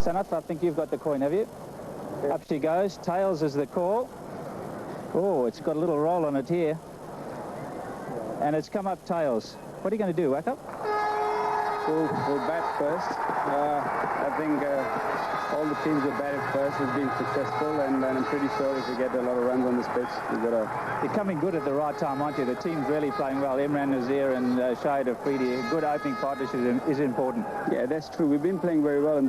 Sanath, I think you've got the coin, have you? Up she goes. Tails is the call. Oh, it's got a little roll on it here. And it's come up tails. What are you going to do, Wacko? We'll bat first. I think all the teams that batted first has been successful, and I'm pretty sure if we get a lot of runs on this pitch, we've got to... You're coming good at the right time, aren't you? The team's really playing well. Imran Nazir and Shahid Afridi. Good opening partnership is important. Yeah, that's true. We've been playing very well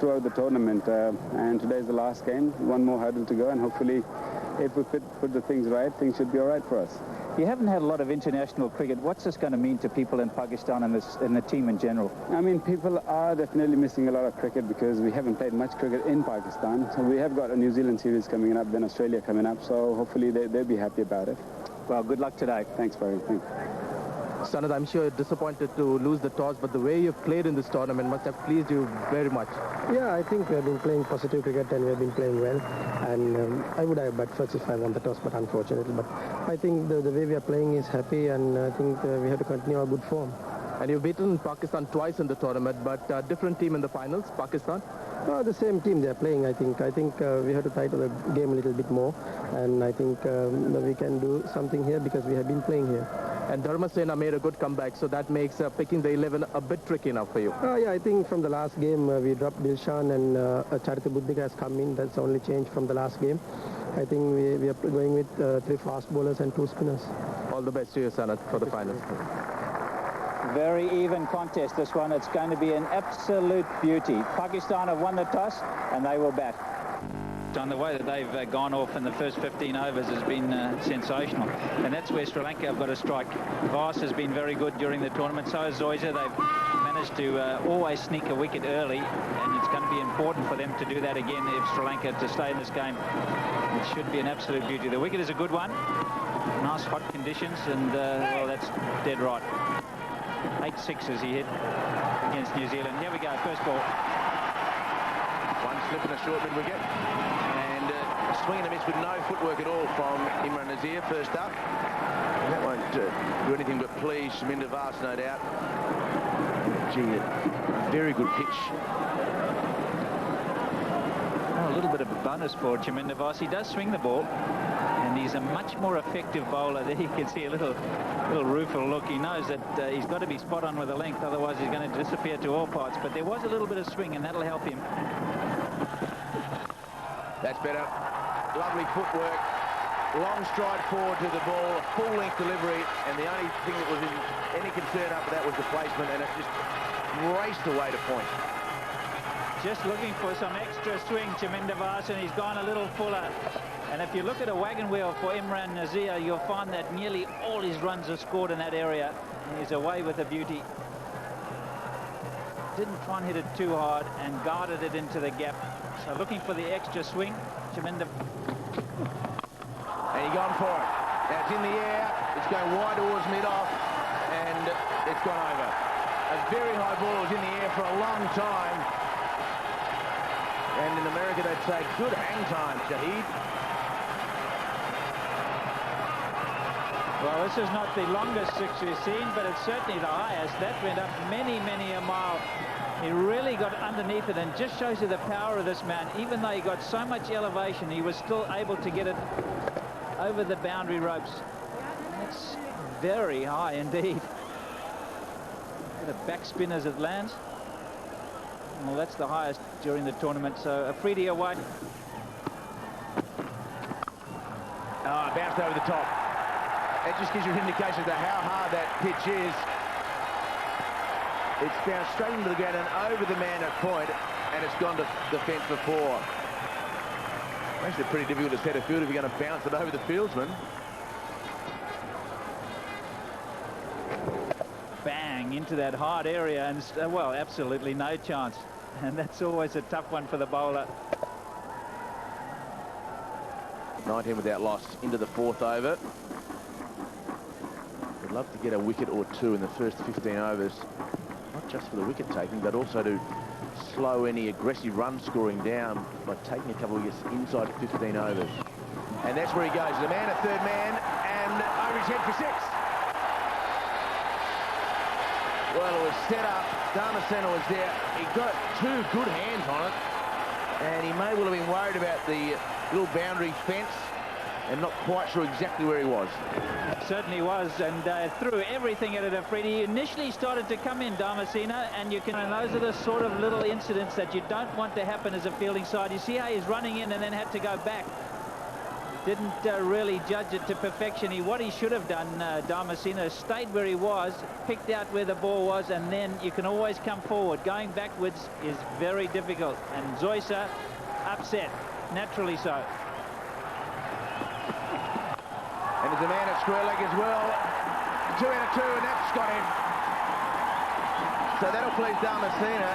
throughout the tournament, and today's the last game. One more hurdle to go, and hopefully, if we put the things right, things should be all right for us. You haven't had a lot of international cricket. What's this going to mean to people in Pakistan and the team in general? I mean, people are definitely missing a lot of cricket because we haven't played much cricket in Pakistan. So we have got a New Zealand series coming up, then Australia coming up. So hopefully they'll be happy about it. Well, good luck today. Thanks, Barry. Thanks. Sanath, I'm sure you're disappointed to lose the toss, but the way you've played in this tournament must have pleased you very much. Yeah, I think we have been playing positive cricket and we have been playing well. And I would have bet first if I won the toss, but unfortunately. But I think the way we are playing is happy, and I think we have to continue our good form. And you've beaten Pakistan twice in the tournament, but different team in the finals, Pakistan? Oh, the same team they're playing, I think. I think we have to tighten the game a little bit more. And I think we can do something here because we have been playing here. And Dharmasena made a good comeback, so that makes picking the 11 a bit tricky now for you. Yeah, I think from the last game we dropped Dilshan and Charity Buddhika has come in. That's the only change from the last game. I think we are going with 3 fast bowlers and 2 spinners. All the best to you, Sanath, for the finals. Very even contest, this one. It's going to be an absolute beauty. Pakistan have won the toss, and they will bat. On the way that they've gone off in the first 15 overs has been sensational, and that's where Sri Lanka have got to strike. Vas has been very good during the tournament, so has Zoysa. They've managed to always sneak a wicket early, and it's going to be important for them to do that again if Sri Lanka to stay in this game. It should be an absolute beauty. The wicket is a good one, nice hot conditions, and well, that's dead right. 8 sixes he hit against New Zealand. Here we go, first ball. One slip and a short mid wicket. And a swing and a miss with no footwork at all from Imran Nazir first up. And that won't do anything but please Chaminda Vas, no doubt. Gee, a very good pitch. Oh, a little bit of a bonus for Chaminda Vas. He does swing the ball, and he's a much more effective bowler. There you can see a little rueful look. He knows that he's got to be spot on with the length, otherwise he's going to disappear to all parts. But there was a little bit of swing, and that'll help him. That's better. Lovely footwork. Long stride forward to the ball, a full-length delivery, and the only thing that was any concern after that was the placement, and it just raced away to point. Just looking for some extra swing, Chaminda Vas, and he's gone a little fuller. And if you look at a wagon wheel for Imran Nazir, you'll find that nearly all his runs are scored in that area. He's away with a beauty. Didn't try and hit it too hard and guarded it into the gap. So looking for the extra swing, Chaminda. And he's gone for it. Now it's in the air, it's going wide towards mid-off, and it's gone over. A very high ball was in the air for a long time. And in America they'd say, good hang time, Shahid. Well, this is not the longest six we've seen, but it's certainly the highest. That went up many, many a mile. He really got underneath it, and just shows you the power of this man. Even though he got so much elevation, he was still able to get it over the boundary ropes. That's very high indeed. The back spin as it lands. Well, that's the highest during the tournament. So Afridi away. Bounced over the top. It just gives you an indication of how hard that pitch is. It's bounced straight into the ground and over the man at point, and it's gone to the fence for 4. Makes it pretty difficult to set a field if you're going to bounce it over the fieldsman. Bang into that hard area, and well, absolutely no chance. And that's always a tough one for the bowler. 19 without loss into the 4th over. Would love to get a wicket or 2 in the first 15 overs. Not just for the wicket taking, but also to slow any aggressive run scoring down by taking a couple of wickets inside 15 overs. And that's where he goes. The man, a third man, and over his head for 6. Well, it was set up. Dharmasena was there. He got 2 good hands on it. may well have been worried about the little boundary fence and not quite sure exactly where he was. Certainly was, and threw everything at it, Afridi. He initially started to come in, Damascena, and those are the sort of little incidents that you don't want to happen as a fielding side. You see how he's running in and then had to go back. Didn't really judge it to perfection. What he should have done, Damascena, stayed where he was, picked out where the ball was, and then you can always come forward. Going backwards is very difficult, and Zoysa upset, naturally so. And there's a man at square leg as well. 2 out of 2, and that's got him. So that'll please Damascena.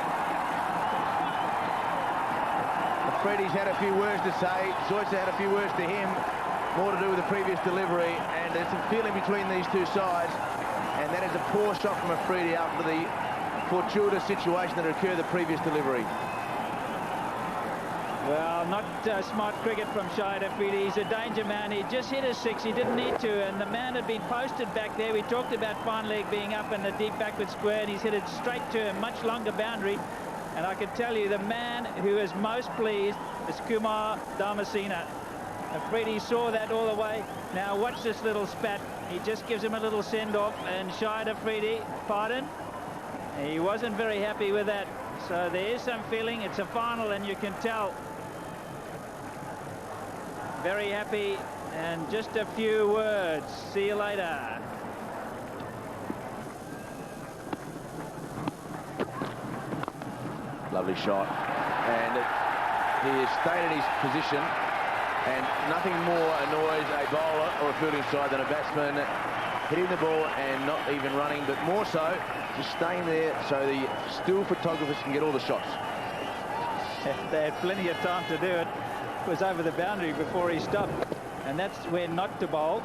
Freddie's had a few words to say. Zoysa had a few words to him. More to do with the previous delivery. And there's some feeling between these two sides. And that is a poor shot from Afridi after the fortuitous situation that occurred the previous delivery. Well, not smart cricket from Shahid Afridi. He's a danger man. He just hit a 6. He didn't need to. And the man had been posted back there. We talked about fine leg being up in the deep backward square. And he's hit it straight to a much longer boundary. And I can tell you the man who is most pleased is Kumar Damascena. Afridi saw that all the way. Now watch this little spat. He just gives him a little send-off. And Shahid Afridi, pardon? He wasn't very happy with that. So there is some feeling. It's a final and you can tell. Very happy, and just a few words. See you later. Lovely shot. And he has stayed in his position, and nothing more annoys a bowler or a fielding side than a batsman hitting the ball and not even running, but more so just staying there so the still photographers can get all the shots. They had plenty of time to do it. Was over the boundary before he stopped, and that's where not to bowl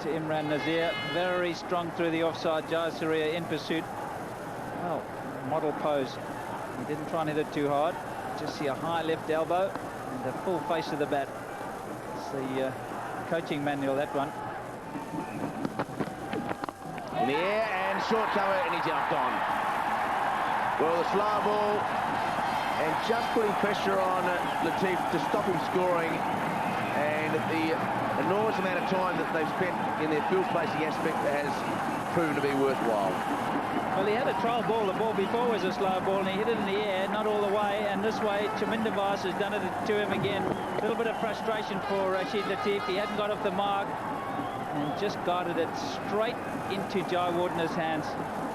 to Imran Nazir. Very strong through the offside. Jayasuriya in pursuit. Well, model pose. He didn't try and hit it too hard. Just see a high left elbow and the full face of the bat. It's the coaching manual, that one. In the air and short cover, and he jumped on. Well, the slow ball. And just putting pressure on Latif to stop him scoring, and the enormous amount of time that they've spent in their field placing aspect has proven to be worthwhile. Well, he had a trial ball. The ball before was a slow ball, and he hit it in the air, not all the way. And this way, Chaminda Vas has done it to him again. A little bit of frustration for Rashid Latif. He hadn't got off the mark and just guided it straight into Jai Wardener's hands.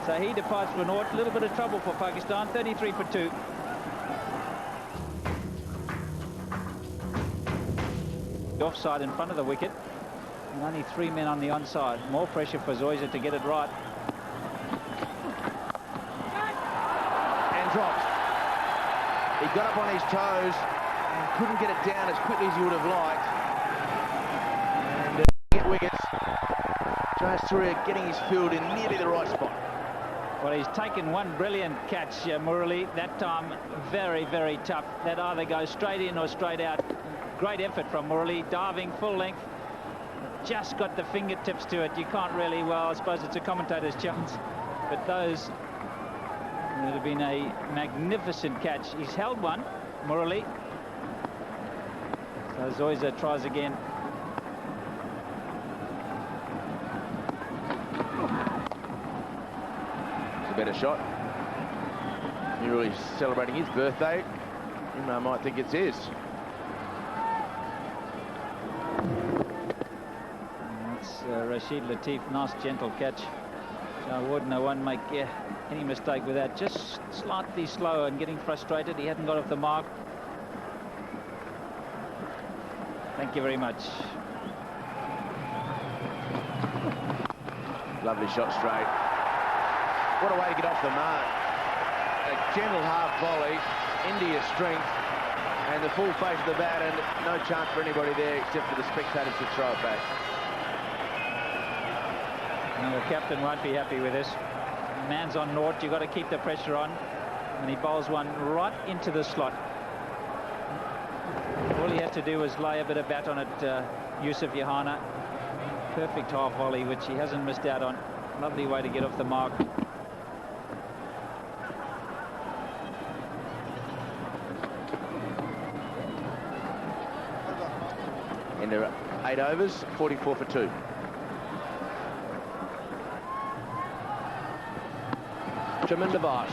So he departs for naught. A little bit of trouble for Pakistan. 33 for 2. Offside in front of the wicket, and only 3 men on the onside. More pressure for Zoysa to get it right. And dropped. He got up on his toes and couldn't get it down as quickly as he would have liked. And get wickets. Jayasuriya getting his field in nearly the right spot. Well, he's taken one brilliant catch, Murali. That time very, very tough. That either goes straight in or straight out. Great effort from Murali, diving full length. Just got the fingertips to it. You can't really, well, I suppose it's a commentator's chance. But those would have been a magnificent catch. He's held one, Murali. So Zoysa tries again. It's a better shot. Murali's celebrating his birthday. Imran might think it's his. Rashid Latif, nice gentle catch. Jai Wardener won't make any mistake with that. Just slightly slow and getting frustrated. He hadn't got off the mark. Thank you very much. Lovely shot straight. What a way to get off the mark. A gentle half volley, India's strength, and the full face of the bat, and no chance for anybody there except for the spectators to throw it back. No, the captain won't be happy with this. Man's on naught. You've got to keep the pressure on. And he bowls one right into the slot. All he had to do was lay a bit of bat on it, Yusuf Yohana. Perfect half volley, which he hasn't missed out on. Lovely way to get off the mark. in their 8 overs, 44 for 2. Chaminda Vaas.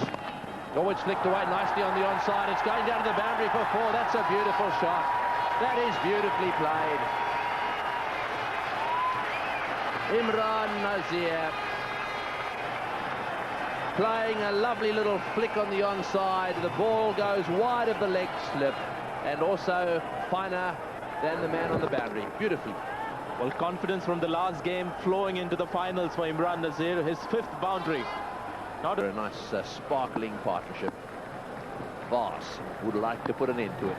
Oh, it's flicked away nicely on the onside. It's going down to the boundary for 4. That's a beautiful shot. That is beautifully played. Imran Nazir playing a lovely little flick on the onside. The ball goes wide of the leg slip and also finer than the man on the boundary. Beautifully. Well, confidence from the last game flowing into the finals for Imran Nazir, his 5th boundary. Not a nice sparkling partnership. Vaas would like to put an end to it.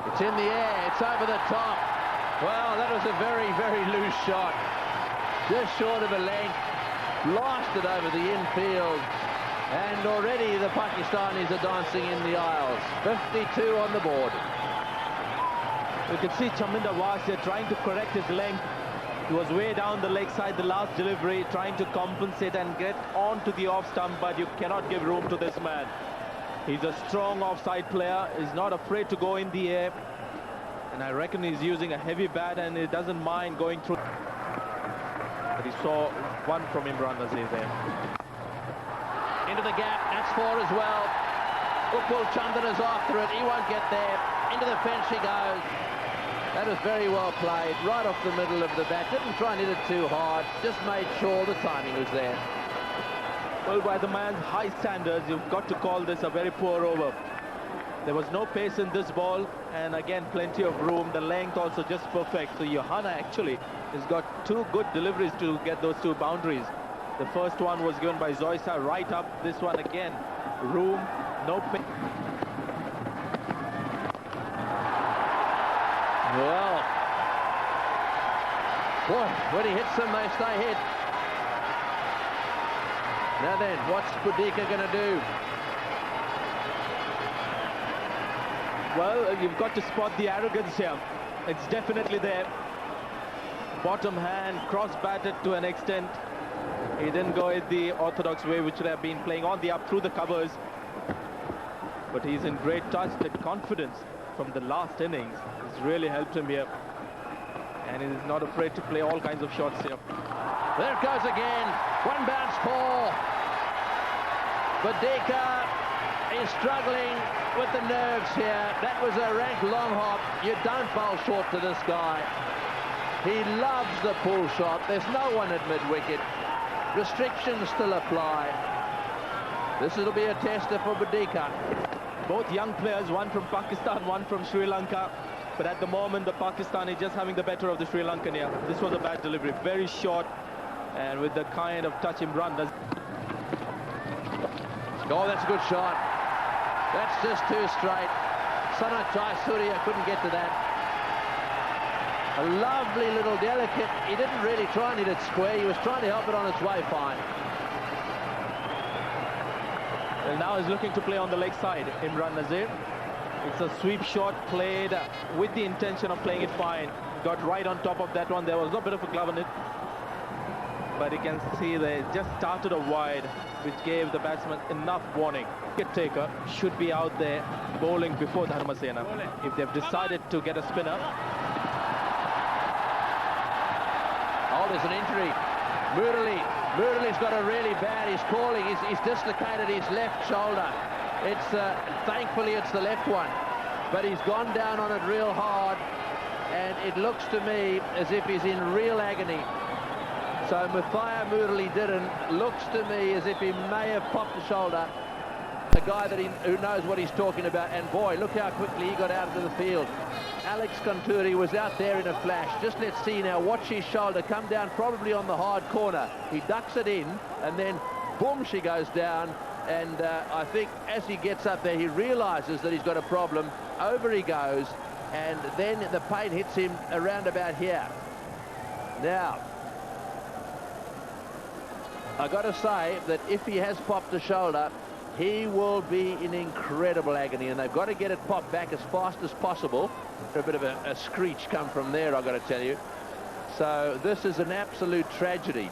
It's in the air, it's over the top. Well, that was a very, very loose shot. Just short of a length. Blasted over the infield. And already the Pakistanis are dancing in the aisles. 52 on the board. You can see Chaminda Vaas there trying to correct his length. He was way down the leg side the last delivery, trying to compensate and get onto the off stump, but you cannot give room to this man. He's a strong offside player. He's not afraid to go in the air. And I reckon he's using a heavy bat and he doesn't mind going through. But he saw one from Imran Nazir there. Into the gap, that's 4 as well. Upul Chandan is after it, he won't get there. Into the fence he goes. That was very well played, right off the middle of the bat. Didn't try and hit it too hard, just made sure the timing was there. Well, by the man's high standards, you've got to call this a very poor over. There was no pace in this ball, and again, plenty of room. The length also just perfect. So Johanna actually has got 2 good deliveries to get those 2 boundaries. The first one was given by Zoysa right up. This one again, room, no pace. Well, boy, when he hits them, they stay hit. Now then, what's Budika going to do? Well, you've got to spot the arrogance here. It's definitely there. Bottom hand, cross-batted to an extent. He didn't go it the orthodox way, which would have been playing on the up through the covers. But he's in great touch. The confidence from the last innings has really helped him here. And he's not afraid to play all kinds of shots here. There it goes again. 1 bounce 4. Budika is struggling with the nerves here. That was a rank long hop. You don't bowl short to this guy. He loves the pull shot. There's no one at mid-wicket. Restrictions still apply. This will be a tester for Budika. Both young players, one from Pakistan, one from Sri Lanka. But at the moment, the Pakistani just having the better of the Sri Lankan here. This was a bad delivery, very short, and with the kind of touch Imran does. Oh, that's a good shot. That's just too straight. Sanat Jayasuriya couldn't get to that. A lovely little delicate. He didn't really try and hit it square. He was trying to help it on its way fine. Well, now he's looking to play on the leg side, Imran Nazir. It's a sweep shot played with the intention of playing it fine. Got right on top of that one. There was a bit of a glove on it. But you can see they just started a wide, which gave the batsman enough warning. Wicket taker should be out there bowling before Dharmasena. If they've decided to get a spinner. Oh, there's an injury. Murali's got a really bad. He's calling. He's dislocated his left shoulder. It's thankfully it's the left one, but he's gone down on it real hard, and it looks to me as if he's in real agony. So Muthaiya Murali didn't. Looks to me as if he may have popped the shoulder. A guy that who knows what he's talking about, and boy, look how quickly he got out into the field. Alex Konturi was out there in a flash. Just let's see now. Watch his shoulder come down, probably on the hard corner. He ducks it in, and then boom, she goes down. And I think as he gets up there, he realizes that he's got a problem. Over he goes, and then the pain hits him around about here. Now, I got to say that if he has popped the shoulder, he will be in incredible agony, and they've got to get it popped back as fast as possible. A bit of a screech come from there, I've got to tell you. So this is an absolute tragedy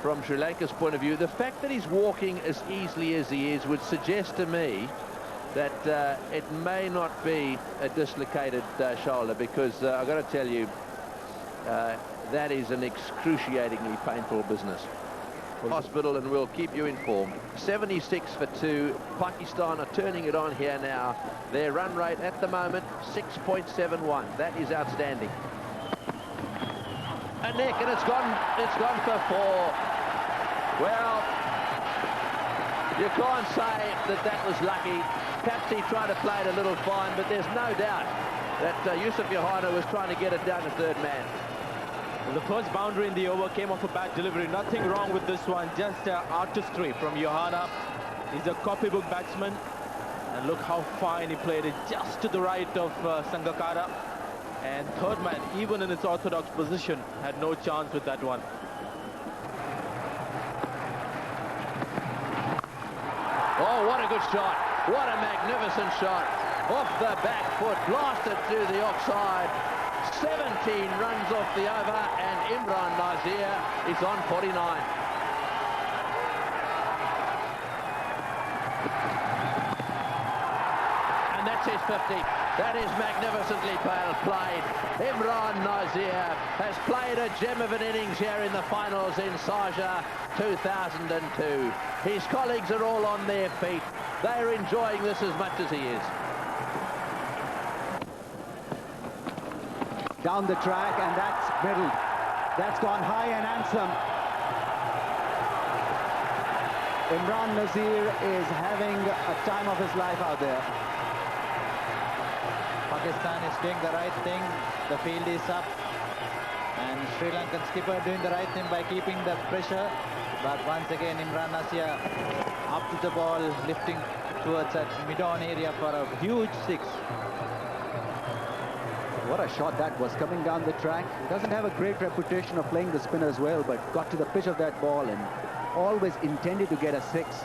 from Sri Lanka's point of view. The fact that he's walking as easily as he is would suggest to me that it may not be a dislocated shoulder, because I've got to tell you, that is an excruciatingly painful business. Hospital, and we'll keep you informed. 76 for 2. Pakistan are turning it on here now. Their run rate at the moment 6.71. That is outstanding. A nick, and it's gone for 4. Well, you can't say that was lucky. Perhaps he tried to play it a little fine, but there's no doubt that Yusuf Yohana was trying to get it down to third man. The first boundary in the over came off a bad delivery. Nothing wrong with this one, just artistry from Yohana. He's a copybook batsman, and look how fine he played it, just to the right of Sangakkara. And third man, even in its orthodox position, had no chance with that one. Oh, what a good shot. What a magnificent shot. Off the back foot, blasted through the offside. 17 runs off the over, and Imran Nazir is on 49. And that's his 50. That is magnificently played. Imran Nazir has played a gem of an innings here in the finals in Sharjah 2002. His colleagues are all on their feet. They're enjoying this as much as he is. Down the track, and that's middle. That's gone high and handsome. Imran Nazir is having a time of his life out there. Pakistan is doing the right thing. The field is up, and Sri Lankan skipper doing the right thing by keeping the pressure. But once again, Imran Nazir up to the ball, lifting towards that mid-on area for a huge 6. What a shot that was, coming down the track. He doesn't have a great reputation of playing the spin as well, but got to the pitch of that ball and always intended to get a 6.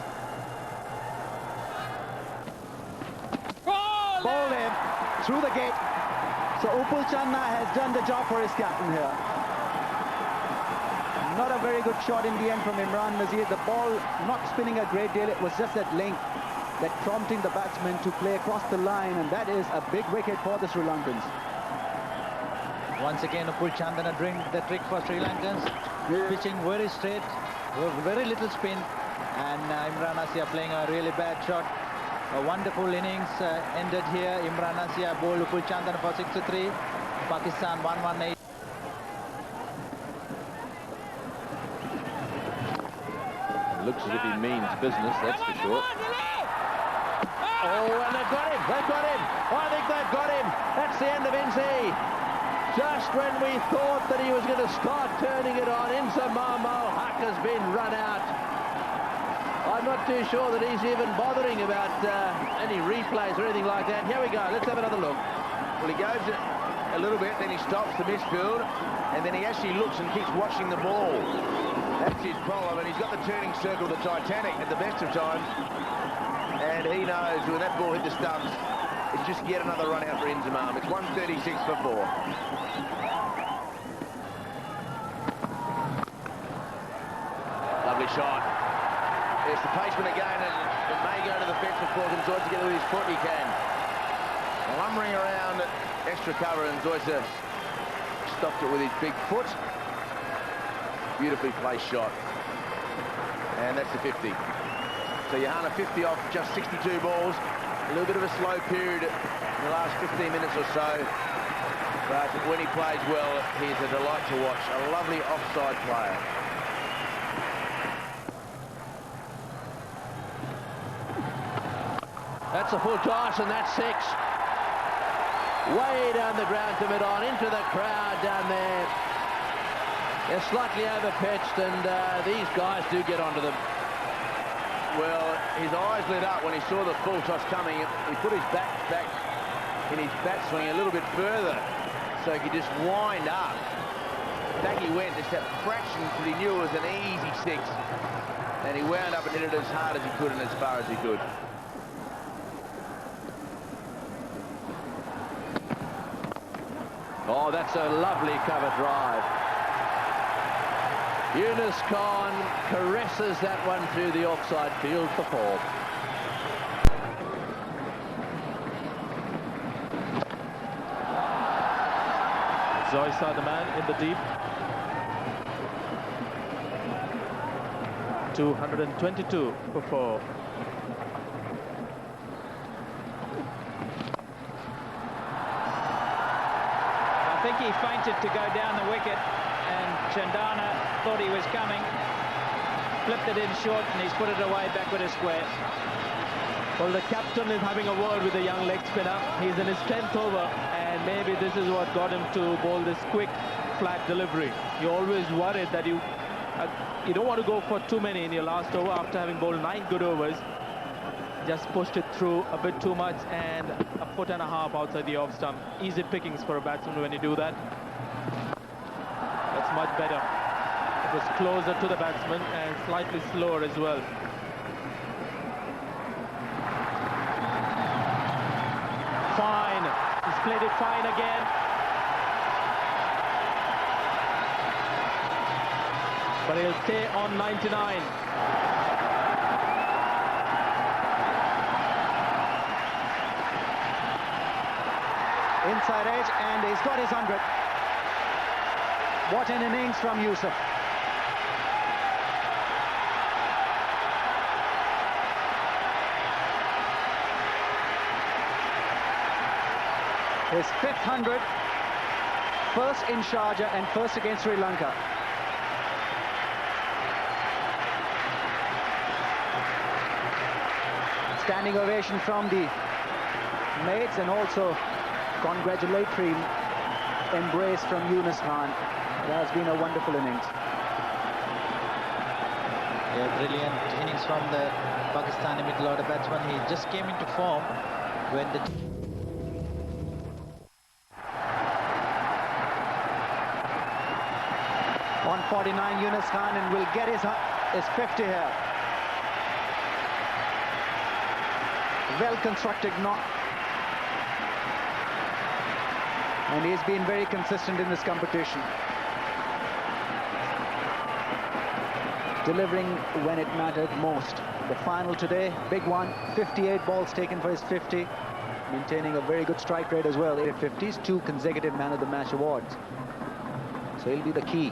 Ball in through the gate. So Upul Channa has done the job for his captain here. Not a very good shot in the end from Imran Nazir. The ball not spinning a great deal. It was just that length that prompting the batsman to play across the line, and that is a big wicket for the Sri Lankans. Once again, Upul Chandana doing the trick for Sri Lankans. Pitching very straight, very little spin, and Imran Nazir playing a really bad shot. A wonderful innings ended here. Imran Nazir bowled Upul Chandana for 6-3. Pakistan 118. Looks as if he means business, that's for sure. Oh, and they've got him. They've got him. I think they've got him. That's the end of NZ. Just when we thought that he was going to start turning it on, Inzamam Haq has been run out. I'm not too sure that he's even bothering about any replays or anything like that. Here we go. Let's have another look. Well, he goes a little bit, then he stops the midfield, and then he actually looks and keeps watching the ball. That's his problem, and he's got the turning circle, the Titanic, at the best of times. And he knows when that ball hit the stumps, it's just yet another run out for Inzamam. It's 136 for 4. Lovely shot. There's the paceman again, and it may go to the fence before Zoysa to get with his foot. He can. Lumbering around, extra cover, and Zoysa stopped it with his big foot. Beautifully placed shot. And that's the 50. So Yohana 50 off just 62 balls. A little bit of a slow period in the last 15 minutes or so. But when he plays well, he's a delight to watch. A lovely offside player. That's a full toss, and that's 6. Way down the ground to mid-on, into the crowd down there. They're slightly over-pitched, and these guys do get onto them. Well, his eyes lit up when he saw the full toss coming. He put his back in his bat swing a little bit further so he could just wind up. Back he went, just that fraction that he knew it was an easy 6. And he wound up and hit it as hard as he could and as far as he could. Oh, that's a lovely cover drive. Yunus Khan caresses that one through the offside field for 4. Zoysa, the man in the deep. 222 for 4. I think he fainted to go down the wicket, and Chandana thought he was coming, flipped it in short, and he's put it away backward a square. Well, the captain is having a word with the young leg spinner. He's in his 10th over, and maybe this is what got him to bowl this quick, flat delivery. You're always worried that you don't want to go for too many in your last over after having bowled 9 good overs. Just pushed it through a bit too much, and a foot and a half outside the off stump. Easy pickings for a batsman when you do that. That's much better. It was closer to the batsman and slightly slower as well. Fine. He's played it fine again. But he'll stay on 99. Inside edge, and he's got his 100. What an innings from Yusuf. His 5th 100, first in Sharjah and first against Sri Lanka. Standing ovation from the mates, and also congratulatory embrace from Yunus Khan. It has been a wonderful innings. Yeah, brilliant innings from the Pakistani middle order batsman. He just came into form when the 149 Yunus Khan, and will get his 50 here. Well-constructed knock. And he's been very consistent in this competition. Delivering when it mattered most. The final today, big one, 58 balls taken for his 50. Maintaining a very good strike rate as well, 8 50s, 2 consecutive Man of the Match awards. So he'll be the key.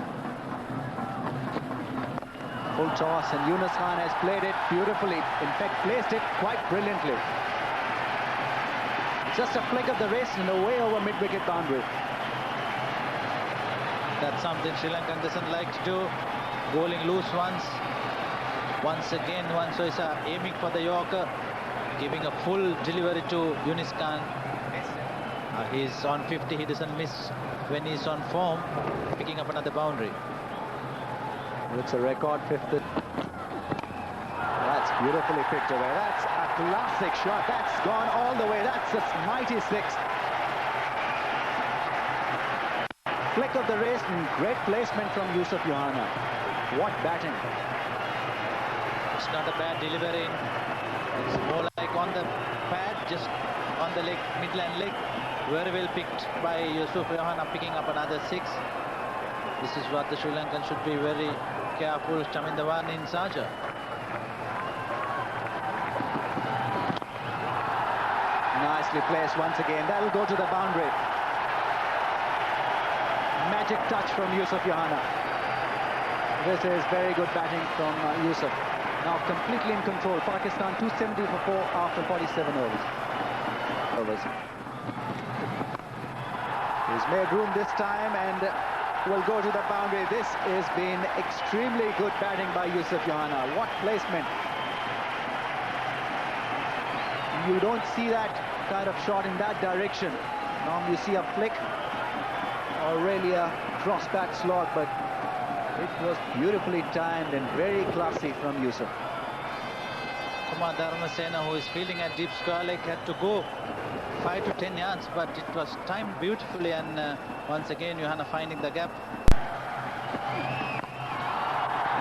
Full toss, and Yunus Khan has played it beautifully. In fact, placed it quite brilliantly. Just a flick of the wrist and away over mid-wicket boundary. That's something Sri Lanka doesn't like to do. Bowling loose ones. Once again, Zoysa aiming for the Yorker, giving a full delivery to Yunus Khan. He's on 50, he doesn't miss when he's on form, picking up another boundary. It's a record 5th. That's beautifully picked away. That's a classic shot. That's gone all the way. That's a mighty 6th. Flick of the wrist and great placement from Yusuf Yohana. What batting. It's not a bad delivery. It's more like on the pad, just on the leg, midland leg. Very well picked by Yusuf Yohana, picking up another 6. This is what the Sri Lankans should be very careful. Chamindawan in Sharjah. Nicely placed once again. That'll go to the boundary. Magic touch from Yusuf Yohana. This is very good batting from Yusuf. Now completely in control. Pakistan 270 for 4 after 47 overs. He's made room this time and will go to the boundary. This has been extremely good batting by Yusuf Yohana. What placement. You don't see that kind of shot in that direction. Now you see a flick or really a cross-back slog, but it was beautifully timed and very classy from Yusuf. Kumar Dharmasena, who is fielding at deep square leg, had to go 5 to 10 yards, but it was timed beautifully, and once again Yohana finding the gap.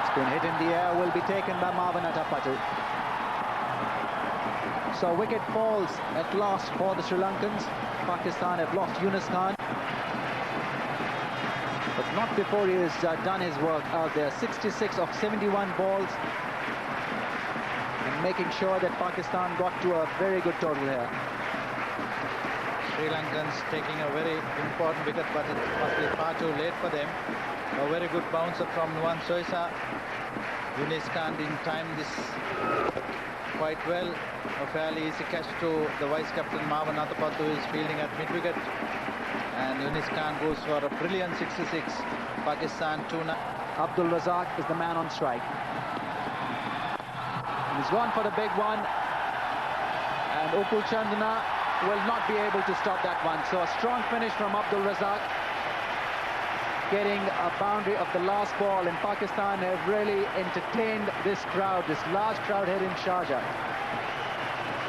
It's been hit in the air, will be taken by Marwan Attapattu. So wicket falls at last for the Sri Lankans. Pakistan have lost Yunus Khan, but not before he has done his work out there. 66 of 71 balls, and making sure that Pakistan got to a very good total here. Sri Lankans taking a very important wicket, but it must be far too late for them. A very good bouncer from Nuwan Soisa. Yunis Khan didn't time this quite well. A fairly easy catch to the vice-captain Marwan Athapaththu, who is fielding at mid-wicket. And Yunis Khan goes for a brilliant 66. Pakistan 2-9. Abdul Razak is the man on strike. He's gone for the big one. And Upul Chandana will not be able to stop that one. So a strong finish from Abdul Razak, getting a boundary of the last ball. And Pakistan have really entertained this crowd, this large crowd here in Sharjah.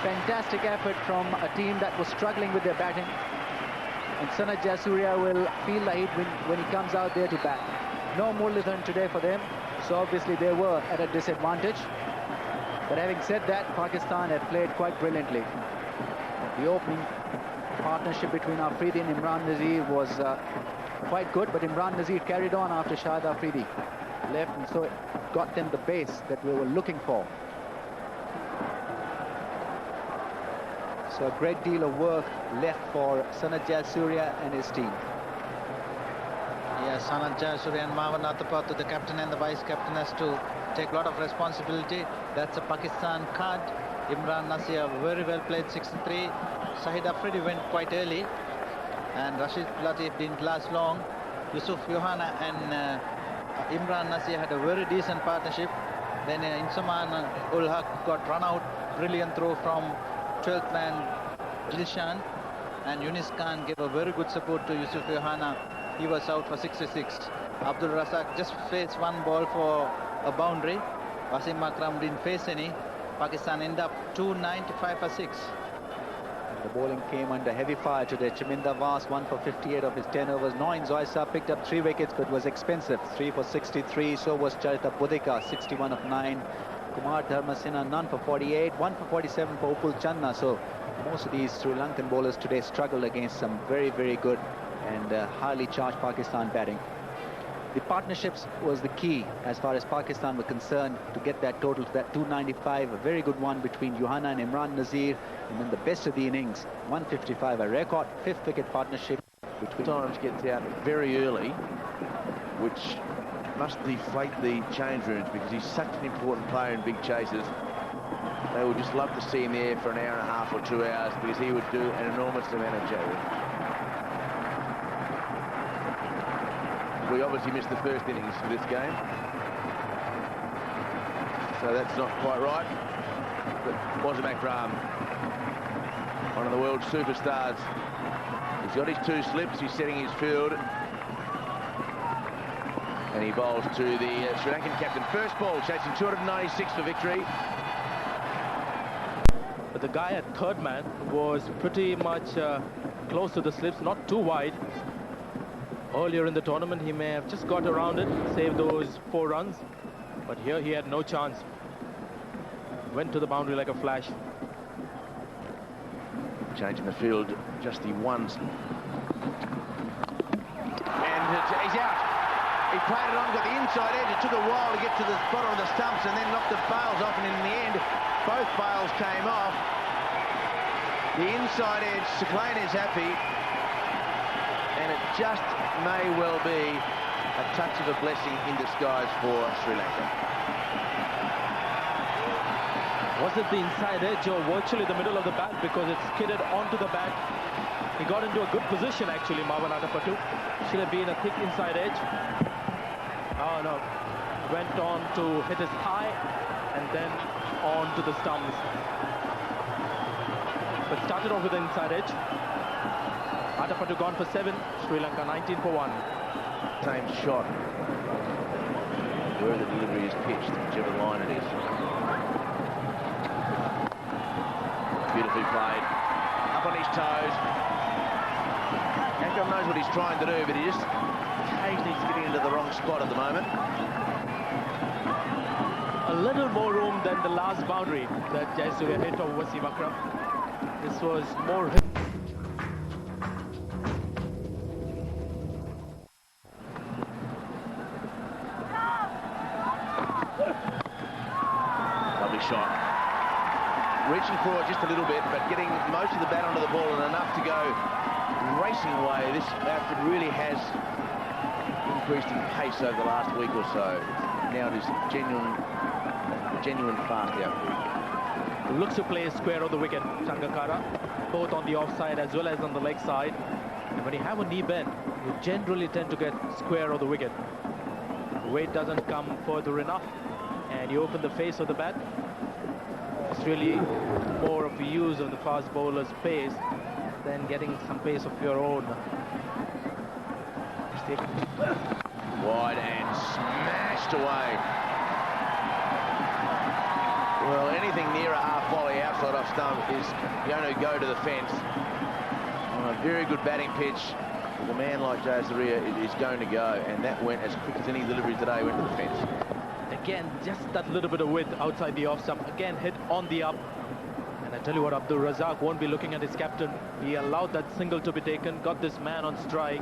Fantastic effort from a team that was struggling with their batting. And Sanat Jayasuriya will feel the heat when he comes out there to bat. No Muralitharan today for them, so obviously they were at a disadvantage. But having said that, Pakistan had played quite brilliantly. The opening partnership between Afridi and Imran Nazir was quite good, but Imran Nazir carried on after Shahid Afridi left, and so it got them the base that we were looking for. So a great deal of work left for Sanat Jayasuriya and his team. Yes, Sanat Jayasuriya and Marwan Athapaththu, the captain and the vice-captain, has to take a lot of responsibility. That's a Pakistan card. Imran Nazir very well played 63. Shahid Afridi went quite early, and Rashid Latif didn't last long. Yusuf Yohana and Imran Nazir had a very decent partnership. Then Insaman ul Haq got run out. Brilliant throw from 12th man Dilshan, and Yunis Khan gave a very good support to Yusuf Yohana. He was out for 66. Abdul Razak just faced one ball for a boundary. Wasim Akram didn't face any. Pakistan end up 295 for 6. The bowling came under heavy fire today. Chaminda Vas 1 for 58 of his 10 overs. Noin Zoisa picked up 3 wickets, but was expensive. 3 for 63. So was Charita Pudika, 61 of 9. Kumar Dharmasena, none for 48. 1 for 47 for Upul Chandana. So most of these Sri Lankan bowlers today struggled against some very, very good and highly charged Pakistan batting. The partnerships was the key as far as Pakistan were concerned to get that total to that 295. A very good one between Yohana and Imran Nazir. And then the best of the innings, 155, a record 5th wicket partnership between. Times gets out very early, which must deflate the change rooms because he's such an important player in big chases. They would just love to see him there for an hour and a half or 2 hours because he would do an enormous amount of chasing. We obviously missed the first innings for this game, so that's not quite right. But Wasim Akram, one of the world's superstars, he's got his 2 slips, he's setting his field, and he bowls to the Sri Lankan captain. First ball, chasing 296 for victory. But the guy at third man was pretty much close to the slips, not too wide. Earlier in the tournament, he may have just got around it, saved those 4 runs. But here he had no chance. Went to the boundary like a flash. Changing the field, just the ones. And he's out. He played it on, got the inside edge. It took a while to get to the bottom of the stumps and then knocked the bails off. And in the end, both bails came off. The inside edge, Seclain is happy. And it just may well be a touch of a blessing in disguise for Sri Lanka. Was it the inside edge or virtually the middle of the bat, because it skidded onto the bat? He got into a good position actually, Marwan Athapaththu. Should have been a thick inside edge. Oh no, went on to hit his thigh and then on to the stumps. But started off with the inside edge. Athapaththu gone for 7, Sri Lanka 19 for 1. Same shot where the delivery is pitched, whichever line it is. Beautifully played, up on his toes. Akram knows what he's trying to do, but he just occasionally is getting into the wrong spot at the moment. A little more room than the last boundary that Jayasuriya hit over Wasim Akram. This was more hit. Lovely shot. Reaching for it, just a little bit, but getting most of the bat onto the ball and enough to go racing away. This outfit really has increased in pace over the last week or so. Now it is genuine fast outfit. Looks to play square on the wicket, Sangakkara, both on the offside as well as on the leg side. And when you have a knee bend, you generally tend to get square on the wicket. The weight doesn't come further enough, and you open the face of the bat. It's really more of a use of the fast bowler's pace than getting some pace of your own. Wide and smashed away. Well, anything near a half volley outside off stump is going to go to the fence. On a very good batting pitch, with a man like Jayasuriya, it is going to go, and that went as quick as any delivery today went to the fence. Again, just that little bit of width outside the off stump. Again, hit on the up. And I tell you what, Abdul Razak won't be looking at his captain. He allowed that single to be taken, got this man on strike,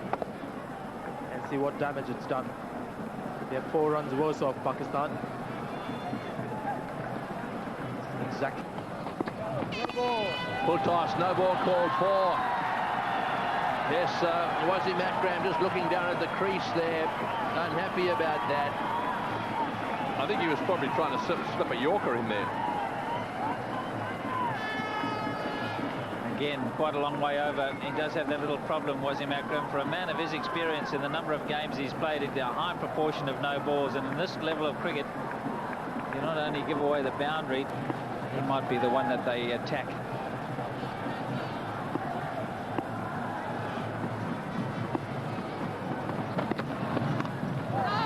and see what damage it's done. They're 4 runs worse off Pakistan. Exactly. Full toss, no ball called for. Yes, Wasim Akram just looking down at the crease there, unhappy about that. I think he was probably trying to slip a Yorker in there. Again, quite a long way over. He does have that little problem, Wasim Akram. For a man of his experience in the number of games he's played, in the high proportion of no balls, and in this level of cricket, you not only give away the boundary, he might be the one that they attack.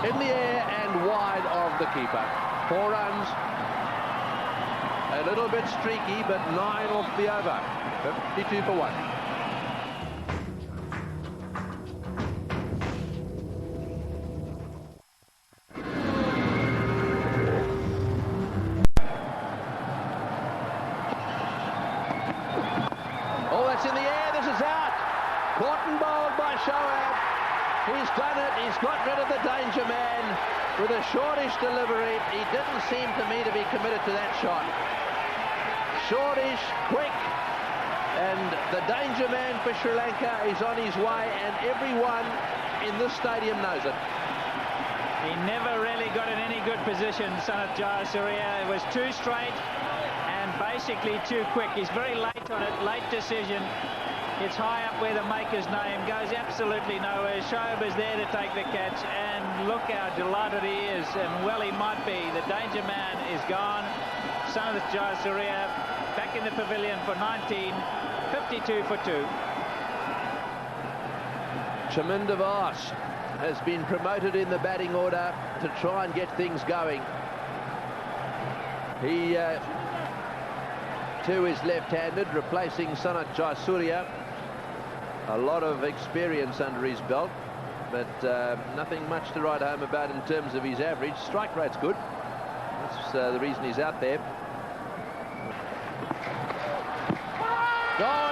In the air and wide of the keeper. 4 runs. A little bit streaky, but 9 off the over. 52 for 1. Oh, that's in the air. This is out. Caught and bowled by Shoaib. He's done it. He's got rid of the danger man with a shortish delivery. He didn't seem to me to be committed to that shot. Shortish, quick, and the danger man for Sri Lanka is on his way, and everyone in this stadium knows it. He never really got in any good position, Sanat Jayasuriya. It was too straight and basically too quick. He's very late on it, late decision. It's high up where the maker's name goes absolutely nowhere. Shoaib is there to take the catch, and look how delighted he is, and well he might be. The danger man is gone. Sanat Jayasuriya back in the pavilion for 19, 52 for 2. Chaminda Vaas has been promoted in the batting order to try and get things going. He too is left-handed, replacing Sanat Jayasuriya. A lot of experience under his belt, but nothing much to write home about in terms of his average. Strike rate's good. That's the reason he's out there. Oh,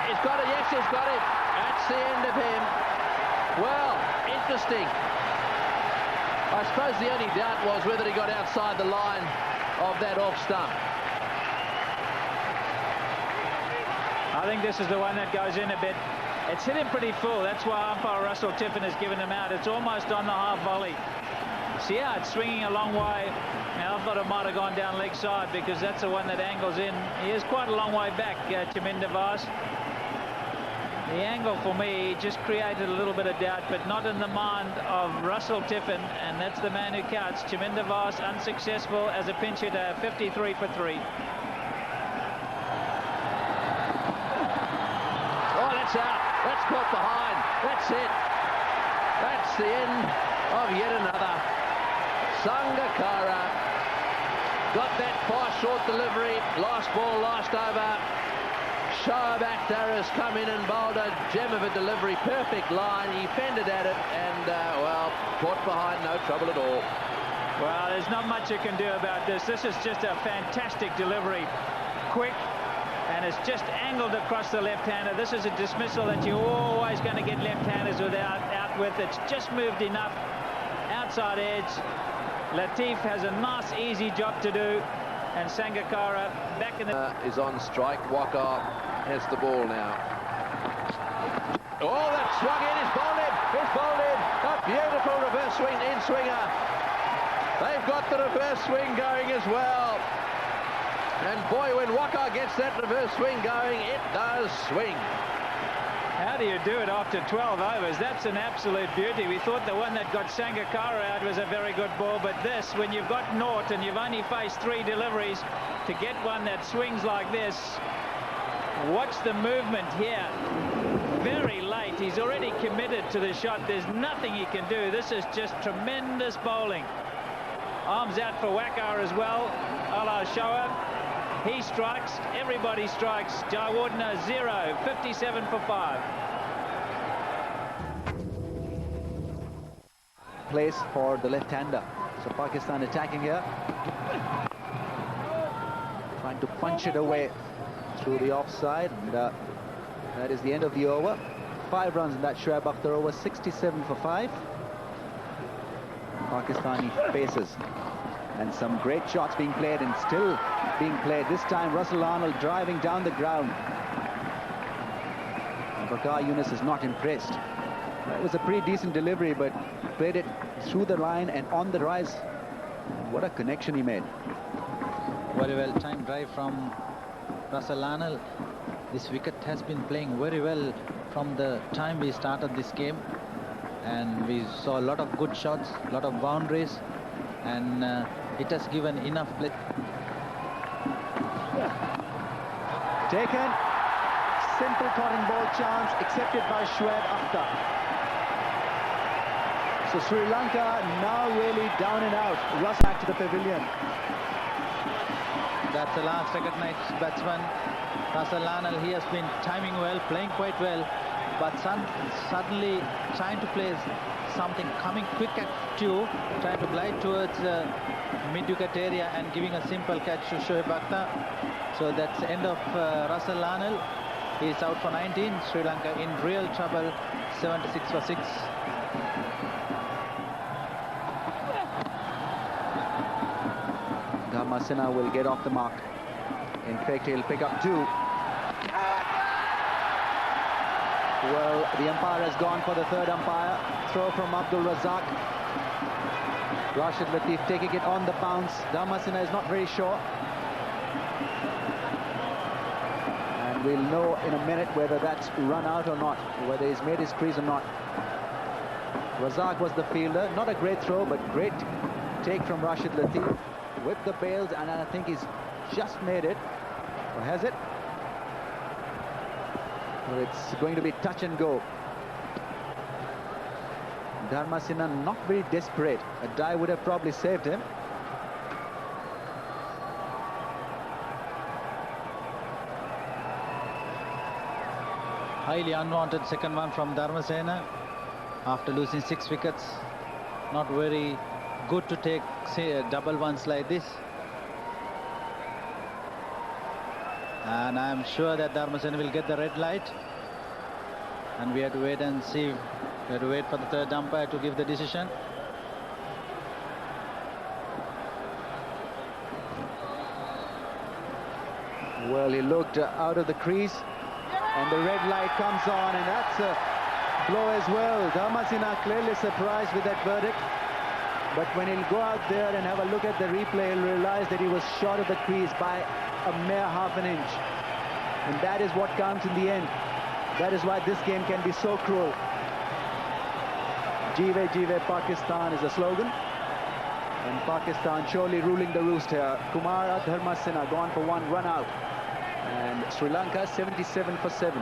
he's got it. Yes, he's got it. That's the end of him. Well, interesting. I suppose the only doubt was whether he got outside the line of that off stump. I think this is the one that goes in a bit. It's hit him pretty full. That's why umpire Russell Tiffin has given him out. It's almost on the half volley. See how it's swinging a long way. Now I thought it might have gone down leg side, because that's the one that angles in. He is quite a long way back, Chaminda Vaas. The angle for me just created a little bit of doubt, but not in the mind of Russell Tiffin, and that's the man who counts. Chaminda Vaas unsuccessful as a pinch hitter, 53 for 3. Oh, that's out. That's caught behind. That's it. That's the end of yet another. Sangakkara got that far short delivery. Last ball, last over. Shoaib Akhtar has come in and bowled a gem of a delivery. Perfect line. He fended at it and, well, caught behind. No trouble at all. Well, there's not much you can do about this. This is just a fantastic delivery. Quick, and it's just angled across the left-hander. This is a dismissal that you're always going to get left-handers out with. It's just moved enough outside edge. Latif has a nice, easy job to do. and Sangakkara back in the... Is on strike. Waka has the ball now. Oh, that swung in. It's bowled in. It's bowled in. A beautiful reverse swing in swinger. They've got the reverse swing going as well. And boy, when Waka gets that reverse swing going, it does swing. How do you do it after 12 overs? That's an absolute beauty. We thought the one that got Sangakkara out was a very good ball, but this, when you've got naught and you've only faced 3 deliveries, to get one that swings like this, watch the movement here. Very late. He's already committed to the shot. There's nothing he can do. This is just tremendous bowling. Arms out for Waka as well. Ala Shoa. He strikes, everybody strikes. Jawardena 0, 57 for 5. Place for the left-hander. So Pakistan attacking here. Trying to punch it away through the offside. And that is the end of the over. 5 runs in that Shoaib Akhtar over, 67 for 5. Pakistani paces. And some great shots being played and still being played. This time Russell Arnold driving down the ground. And Waqar Younis is not impressed. It was a pretty decent delivery, but played it through the line and on the rise. What a connection he made. Very well timed drive from Russell Arnold. This wicket has been playing very well from the time we started this game. And we saw a lot of good shots, a lot of boundaries. And it has given enough play. Taken. Simple cotton ball chance accepted by Shoaib Akhtar. So Sri Lanka now really down and out. Rush back to the pavilion. That's the last recognized batsman. Russell Arnold, he has been timing well, playing quite well. But suddenly trying to play something coming quick at you, trying to glide towards the mid-wicket area and giving a simple catch to Shoaib Akhtar. So that's the end of Russell Arnold. He's out for 19. Sri Lanka in real trouble, 76 for 6. Dharmasena will get off the mark. In fact, he'll pick up 2. Well, the umpire has gone for the third umpire. Throw from Abdul Razak. Rashid Latif taking it on the bounce. Dharmasena is not very sure. And we'll know in a minute whether that's run out or not, whether he's made his crease or not. Razak was the fielder. Not a great throw, but great take from Rashid Latif. With the bails, and I think he's just made it. Or has it? Well, it's going to be touch and go. Dharmasena not very desperate. A dive would have probably saved him. Highly unwanted second one from Dharmasena after losing 6 wickets. Not very good to take, say, double ones like this. And I'm sure that Dharmasena will get the red light. And we have to wait and see. We have to wait for the third umpire to give the decision. Well, he looked out of the crease. And the red light comes on. And that's a blow as well. Dharmasena clearly surprised with that verdict. But when he'll go out there and have a look at the replay, he'll realize that he was short of the crease by a mere half an inch. And that is what counts in the end. That is why this game can be so cruel. Jeeve Jeeve Pakistan is the slogan. And Pakistan surely ruling the roost here. Kumar Dharmasena gone for 1 run out. And Sri Lanka 77 for 7.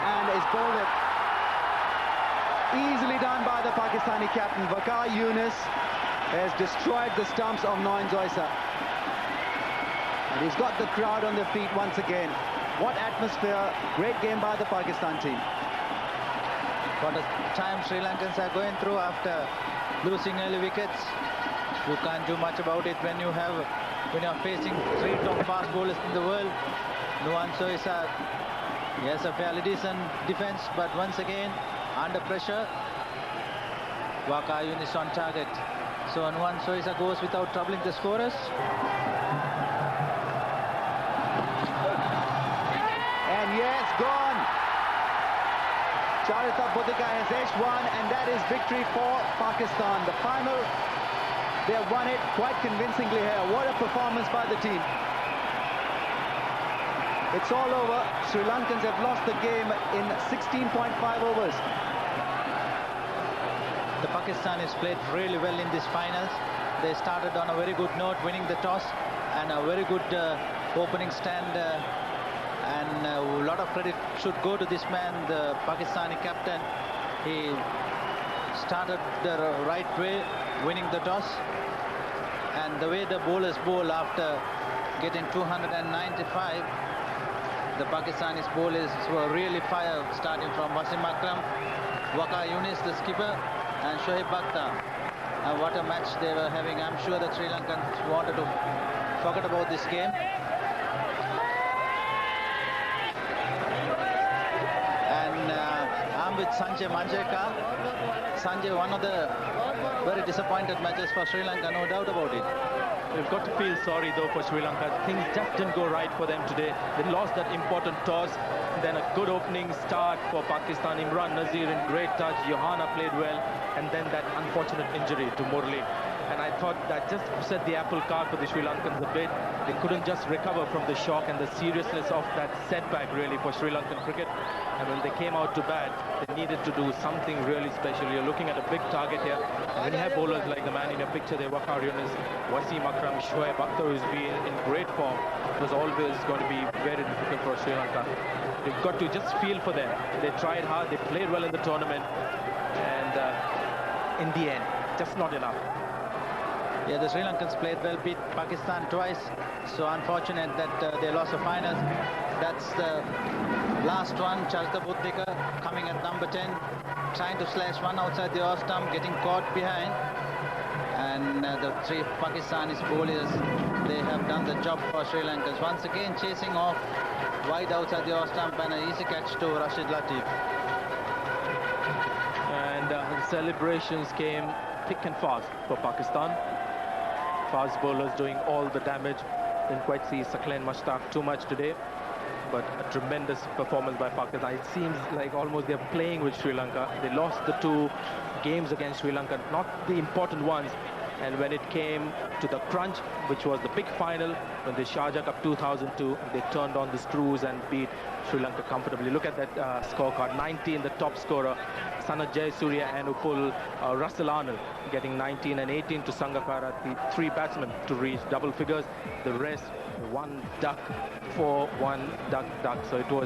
And is bowled it. Easily done by the Pakistani captain. Waqar Younis has destroyed the stumps of Noin Zoysa. And he's got the crowd on their feet once again. What atmosphere. Great game by the Pakistan team. What a time Sri Lankans are going through after losing early wickets. You can't do much about it when you're facing 3 top fast bowlers in the world. Noin Zoysa, he has a fairly decent defense, but once again under pressure. Waqar Younis on target. So on one, Soisa goes without troubling the scorers. And yes, gone. Charita Bodhika has edged one, and that is victory for Pakistan. The final, they have won it quite convincingly here. What a performance by the team. It's all over. Sri Lankans have lost the game in 16.5 overs. The Pakistanis played really well in this finals. They started on a very good note, winning the toss, and a very good opening stand. And a lot of credit should go to this man, the Pakistani captain. He started the right way, winning the toss. And the way the bowlers bowl after getting 295, the Pakistanis bowlers were really fire, starting from Wasim Akram, Waqar Younis, the skipper, and Shoaib Akhtar. And what a match they were having. I'm sure that Sri Lankans wanted to forget about this game. I'm with Sanjay Manjekar. Sanjay, one of the very disappointed matches for Sri Lanka, no doubt about it. We've got to feel sorry though for Sri Lanka. Things just didn't go right for them today. They lost that important toss. Then a good opening start for Pakistan. Imran Nazir in great touch. Johanna played well. And then that unfortunate injury to Murli. And I thought that just set the apple cart for the Sri Lankans a bit. They couldn't just recover from the shock and the seriousness of that setback really for Sri Lankan cricket. And when they came out to bat, they needed to do something really special. You're looking at a big target here. And when you have bowlers like the man in your picture there, Waqar Younis, Wasim Akram, Shoaib Akhtar, who's been in great form, it was always going to be very difficult for Sri Lanka. You've got to just feel for them. They tried hard, they played well in the tournament. And in the end, just not enough. Yeah, the Sri Lankans played well, beat Pakistan twice. So unfortunate that they lost the finals. That's the last one. Charita Bodhika coming at number 10, trying to slash one outside the off stump, getting caught behind. And the three Pakistanis bowlers, they have done the job for Sri Lankans. Once again chasing off wide outside the off stump, and an easy catch to Rashid Latif. And the celebrations came thick and fast for Pakistan. Fast bowlers doing all the damage. Didn't quite see Saqlain Mushtaq too much today, but a tremendous performance by Pakistan. It seems like almost they're playing with Sri Lanka. They lost the 2 games against Sri Lanka, not the important ones. And when it came to the crunch, which was the big final, when the Sharjah Cup 2002, they turned on the screws and beat Sri Lanka comfortably. Look at that scorecard. 19, the top scorer, Sanath Jayasuriya and Upul Russell Arnold getting 19 and 18 to Sangakkara, the 3 batsmen to reach double figures. The rest, 1 duck, 4, 1 duck, duck. So it was